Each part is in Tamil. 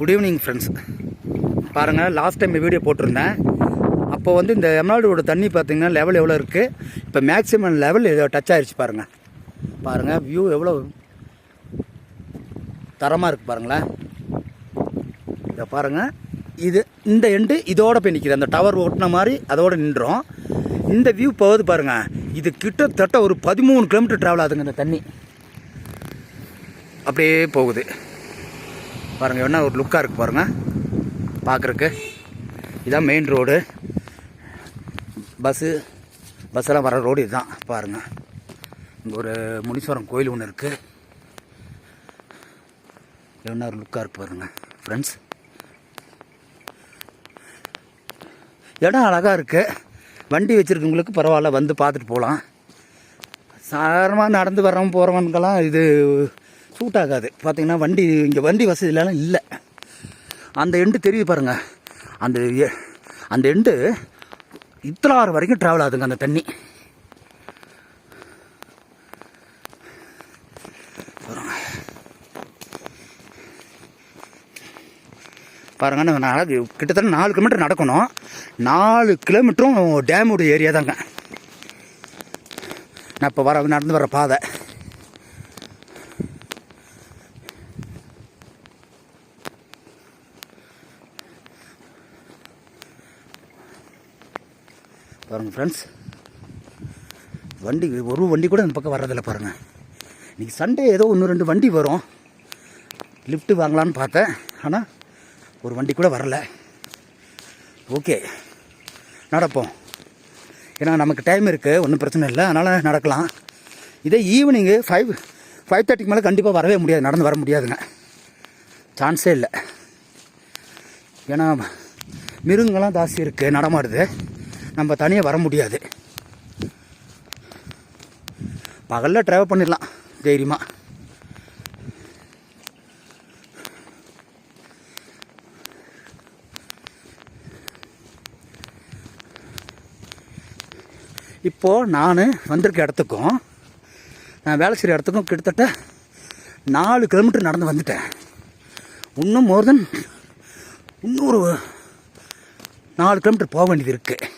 Good evening friends. பாருங்கள், லாஸ்ட் டைம் வீடியோ போட்டிருந்தேன். அப்போ வந்து இந்த எமரால்டோட தண்ணி பார்த்திங்கன்னா லெவல் எவ்வளோ இருக்குது, இப்போ மேக்ஸிமம் லெவல் டச் ஆகிடுச்சு. பாருங்கள் வியூ எவ்வளோ தரமாக இருக்குது பாருங்களேன். இதை பாருங்கள், இது இந்த எண்டு இதோட போய் நிற்கிது. அந்த டவர் ஓட்டின மாதிரி அதோடு நின்றோம். இந்த வியூ போகுது பாருங்கள். இது கிட்டத்தட்ட ஒரு 13 கிலோமீட்டர் ட்ராவல் ஆகுதுங்க. இந்த தண்ணி அப்படியே போகுது பாருங்கள். என்ன ஒரு லுக்காக இருக்குது பாருங்கள் பார்க்குறக்கு. இதான் மெயின் ரோடு. பஸ்ஸெல்லாம் வர ரோடு இதுதான் பாருங்கள். இங்கே ஒரு முனீஸ்வரன் கோயில் ஒன்று இருக்குது. என்ன ஒரு லுக்காக இருக்குது பாருங்கள் ஃப்ரெண்ட்ஸ். இடம் அழகாக இருக்குது. வண்டி வச்சுருக்கவங்களுக்கு பரவாயில்ல, வந்து பார்த்துட்டு போகலாம். சாதாரணமாக நடந்து வர்றவங்க போகிறவனுக்கெல்லாம் இது சூட் ஆகாது. பார்த்திங்கன்னா இங்கே வண்டி வசதியிலலாம் இல்லை. அந்த எண்டு தெரியுது பாருங்கள். அந்த எண்டு இத்தலாறு வரைக்கும் ட்ராவல் ஆகுதுங்க அந்த தண்ணி. பாருங்க, நான் கிட்டத்தட்ட 4 கிலோமீட்டர் நடக்கணும். 4 கிலோமீட்டரும் டேமுடைய ஏரியா தாங்க. நான் இப்போ நடந்து வர பாதை. பாருங்கள் ஃப்ரெண்ட்ஸ், ஒரு வண்டி கூட இந்த பக்கம் வர்றதில்லை பாருங்கள். இன்றைக்கி சண்டே ஏதோ 1-2 வண்டி வரும். லிஃப்ட்டு வாங்கலான்னு பார்த்தேன், ஆனால் ஒரு வண்டி கூட வரல. ஓகே, நடப்போம். ஏன்னா நமக்கு டைம் இருக்குது, ஒன்றும் பிரச்சனை இல்லை, அதனால் நடக்கலாம். இதே ஈவினிங்கு 5:30 மேலே கண்டிப்பாக வரவே முடியாது, நடந்து வர முடியாதுங்க, சான்ஸே இல்லை. ஏன்னா மிருகங்கள்லாம் ஜாஸ்தி இருக்குது, நடமாடுது. நம்ம தனியாக வர முடியாது. பகலில் ட்ராவல் பண்ணிடலாம் தைரியமாக. இப்போது நான் வந்திருக்க இடத்துக்கும் நான் வேலை செய்கிற இடத்துக்கும் கிட்டத்தட்ட 4 கிலோமீட்டர் நடந்து வந்துட்டேன். இன்னும் இன்னொரு 4 கிலோமீட்டர் போக வேண்டியது இருக்குது.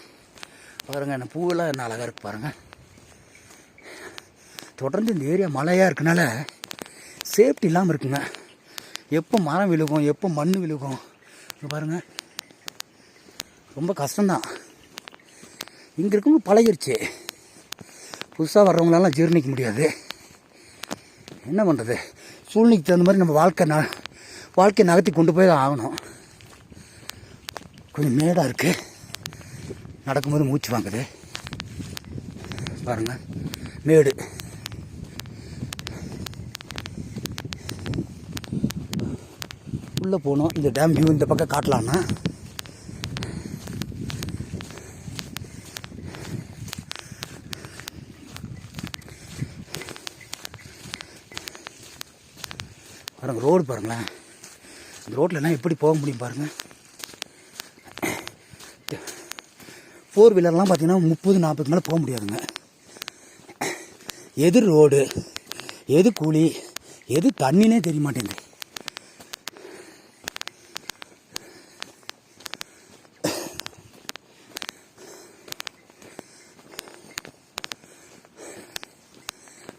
பாருங்கள், என்ன பூவெல்லாம் என்ன அழகாக இருக்குது பாருங்கள். தொடர்ந்து இந்த ஏரியா மழையாக இருக்கனால சேஃப்டி இல்லாமல் இருக்குங்க. எப்போ மரம் விழுகும், எப்போ மண் விழுகும் பாருங்கள், ரொம்ப கஷ்டம்தான். இங்கே இருக்கவங்க பழகிருச்சு, புதுசாக வர்றவங்களெல்லாம் ஜீர்ணிக்க முடியாது. என்ன பண்ணுறது, சூழ்நிலைக்கு தகுந்த மாதிரி நம்ம வாழ்க்கையை நகர்த்தி கொண்டு போய் ஆகணும். கொஞ்சம் மேடாக இருக்குது, நடக்கும்போது மூச்சு வாங்குது பாருங்கள். மேடு உள்ளே போகணும். இந்த டேம் வியூ இந்த பக்கம் காட்டலான்னா பாருங்கள். ரோடு பாருங்களேன், இந்த ரோட்லலாம் எப்படி போக முடியும் பாருங்கள். 4 வீலர்லாம் பார்த்தீங்கன்னா 30-40 மேலே போக முடியாதுங்க. எது ரோடு, எது கூலி, எது தண்ணினே தெரிய மாட்டேங்குது.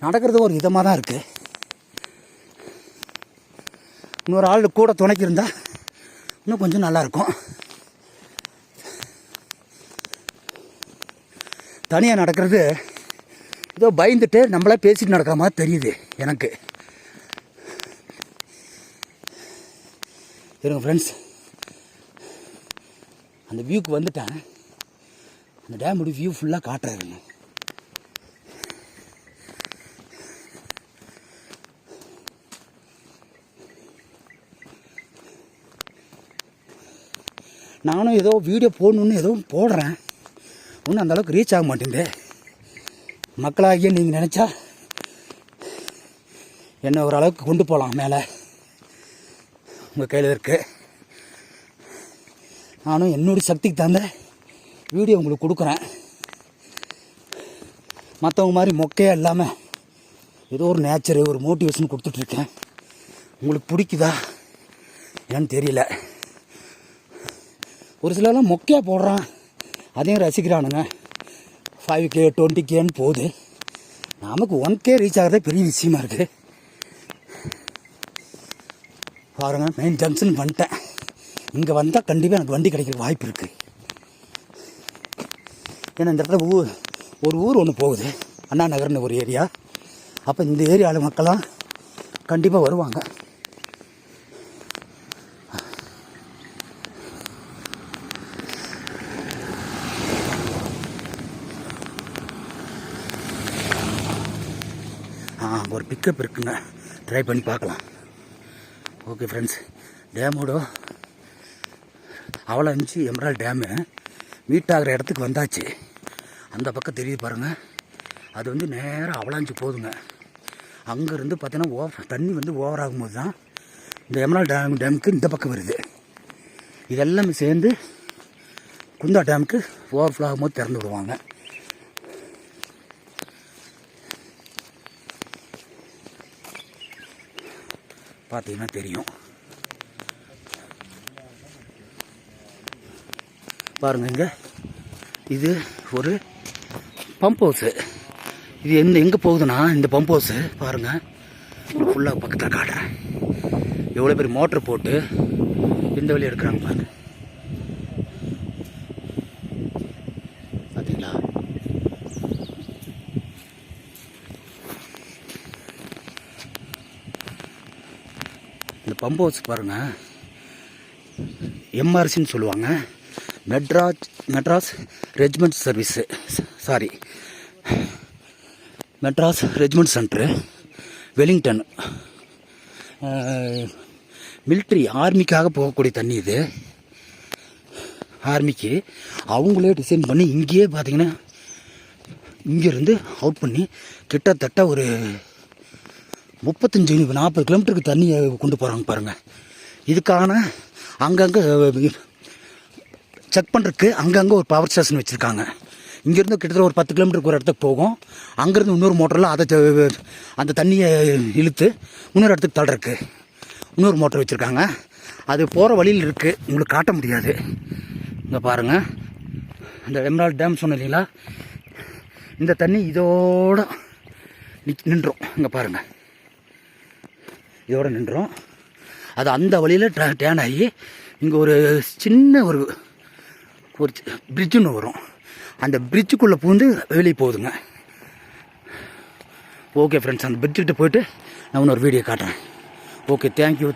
நடக்கிறது ஒரு விதமாக தான் இருக்குது. இன்னொரு ஆள் கூட துணைக்கு இருந்தால் இன்னும் கொஞ்சம் நல்லாயிருக்கும். தனியாக நடக்கிறது ஏதோ பயந்துட்டு நம்மளே பேசிட்டு நடக்கிற மாதிரி தெரியுது எனக்கு. இருங்க ஃப்ரெண்ட்ஸ், அந்த வியூக்கு வந்துட்டேன். அந்த டேமுடைய வியூ ஃபுல்லாக காட்டுறாருங்க. நானும் ஏதோ வீடியோ போடணுன்னு ஏதோ போடுறேன், ஒன்றும் அந்தளவுக்கு ரீச் ஆக மாட்டேங்குது. மக்களாகிய நீங்கள் நினச்சா என்ன ஓரளவுக்கு கொண்டு போகலாம் மேலே, உங்கள் கையில் இருக்குது. நானும் என்னுடைய சக்திக்கு தகுந்த வீடியோ உங்களுக்கு கொடுக்குறேன். மற்றவங்க மாதிரி மொக்கையாக இல்லாமல் ஏதோ ஒரு நேச்சரு, ஒரு மோட்டிவேஷன் கொடுத்துட்ருக்கேன். உங்களுக்கு பிடிக்குதா ஏன்னு தெரியல. ஒரு சிலர்லாம் மொக்கையாக போடுறான், அதையும் ரசிக்கிறானுங்க. 5K 20Kன்னு போகுது. நமக்கு 1K ரீச் ஆகிறதே பெரிய விஷயமா இருக்குது. பாருங்கள், மெயின் ஜங்ஷன் வந்துட்டேன். இங்கே வந்தால் கண்டிப்பாக எனக்கு வண்டி கிடைக்கிற வாய்ப்பு இருக்குது. ஏன்னா இந்த இடத்துல ஒரு ஊர் ஒன்று போகுது, அண்ணா நகர்னு ஒரு ஏரியா. அப்போ இந்த ஏரியாவில் மக்கள்லாம் கண்டிப்பாக வருவாங்க. ஒரு பிக்கப் இருக்குங்க, ட்ரை பண்ணி பார்க்கலாம். ஓகே ஃப்ரெண்ட்ஸ், டேமோட அவலாஞ்சி எமரால்டு டேமு மீட் ஆகிற இடத்துக்கு வந்தாச்சு. அந்த பக்கம் தெரியுது பாருங்கள், அது வந்து நேராக அவலாஞ்சி போகுதுங்க. அங்கேருந்து பார்த்தீங்கன்னா தண்ணி வந்து ஓவர் ஆகும்போது தான் இந்த எமரால்டு டேமுக்கு இந்த பக்கம் வருது. இதெல்லாமே சேர்ந்து குந்தா டேமுக்கு ஓவர்ஃப்ளோ ஆகும்போது திறந்து விடுவாங்க. பார்த்தீங்கன்னா தெரியும். பாருங்கள், இங்கே இது ஒரு பம்ப் ஹவுஸு. இது எங்கே போகுதுன்னா இந்த பம்ப் ஹவுஸு பாருங்கள், ஃபுல்லாக பக்கத்தில் காட்டுறேன். எவ்வளோ பேர் மோட்ரு போட்டு இந்த வழி எடுக்கிறாங்க பாருங்க. பார்த்தீங்களா? இந்த பம்ப் ஹவுஸ் பாருங்கள், எம்ஆர்சின்னு சொல்லுவாங்க, Madras regiment service, sorry Madras regiment centre, Wellington. Military ஆர்மிக்காக போகக்கூடிய தண்ணி இது. ஆர்மிக்கு அவங்களே டிசைன் பண்ணி இங்கேயே பார்த்தீங்கன்னா இங்கேருந்து அவுட் பண்ணி கிட்டத்தட்ட ஒரு 35-40 கிலோமீட்டருக்கு தண்ணியை கொண்டு போகிறாங்க பாருங்கள். இதுக்கான அங்கங்கே செக் பண்ணுறதுக்கு அங்கங்கே ஒரு பவர் ஸ்டேஷன் வச்சுருக்காங்க. இங்கேருந்து கிட்டத்தட்ட ஒரு 10 கிலோமீட்டருக்கு ஒரு இடத்துக்கு போகும். அங்கேருந்து இன்னொரு மோட்டரில் அதை அந்த தண்ணியை இழுத்து இன்னொரு இடத்துக்கு தள்ளுறதுக்கு இன்னொரு மோட்டர் வச்சுருக்காங்க. அது போகிற வழியில் இருக்குது, உங்களுக்கு காட்ட முடியாது. இங்கே பாருங்கள், இந்த எமரால்டு டேம் சொன்ன இல்லைங்களா, இந்த தண்ணி இதோட நின்றோம். இங்கே பாருங்கள், இதோட நின்றோம். அது அந்த வழியில் டேன் ஆகி இங்கே ஒரு சின்ன ஒரு பிரிட்ஜுன்னு வரும். அந்த பிரிட்ஜுக்குள்ளே பூந்து வெளியே போகுதுங்க. ஓகே ஃப்ரெண்ட்ஸ், அந்த பிரிட்ஜுக்கிட்ட போய்ட்டு நான் இன்னொரு வீடியோ காட்டுறேன். Okay, thank you.